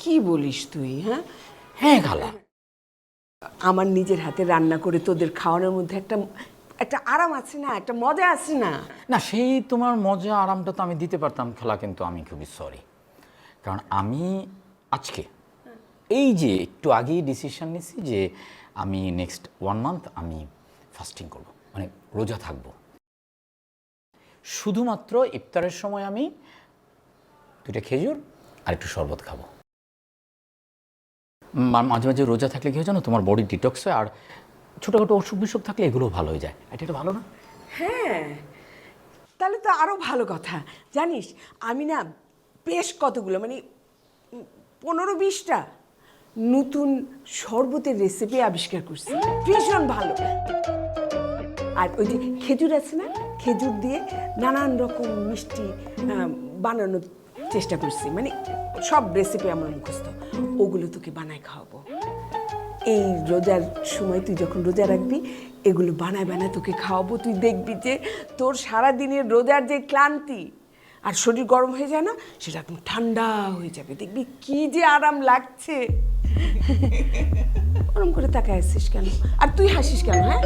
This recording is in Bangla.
কি বলিস তুই? হ্যাঁ হ্যাঁ খালা, আমার নিজের হাতে রান্না করে তোদের খাওয়ানোর মধ্যে একটা একটা আরাম আছে না, একটা মজা আছে না? না সেই তোমার মজা আরামটা তো আমি দিতে পারতাম খালা, কিন্তু আমি খুবই সরি। কারণ আমি আজকে এই যে একটু আগেই ডিসিশন নিছি যে আমি নেক্সট 1 মান্থ আমি ফাস্টিং করব, মানে রোজা থাকবো। শুধুমাত্র ইফতারের সময় আমি 2টা খেজুর আর একটু শরবত খাবো। মাঝে মাঝে রোজা থাকলে কি হয় জানো, তোমার বডি ডিটক্স হয়, আর ছোটোখাটো অসুখ বিসুখ থাকলে এগুলো ভালো হয়ে যায়। এটা ভালো না? হ্যাঁ, তাহলে তো আরো ভালো কথা। জানিস আমি না বেশ কতগুলো মানে 15-20টা নতুন শরবতের রেসিপি আবিষ্কার করছি, ভীষণ ভালো। আর ওই যে খেজুর আছে না, খেজুর দিয়ে নানান রকম মিষ্টি বানানোর চেষ্টা করছি, মানে সব রেসিপি আমার মুখস্থ, ওগুলো তোকে বানায় খাওয়াবো। এই রোজার সময় তুই যখন রোজা রাখবি এগুলো বানায় বানায় তোকে খাওয়াবো। তুই দেখবি যে তোর সারাদিনের রোজার যে ক্লান্তি আর শরীর গরম হয়ে যায় না, সেটা একদম ঠান্ডা হয়ে যাবে। দেখবি কি যে আরাম লাগছে। ওরম করে তাকায় আসছিস কেন? আর তুই হাসিস কেন? হ্যাঁ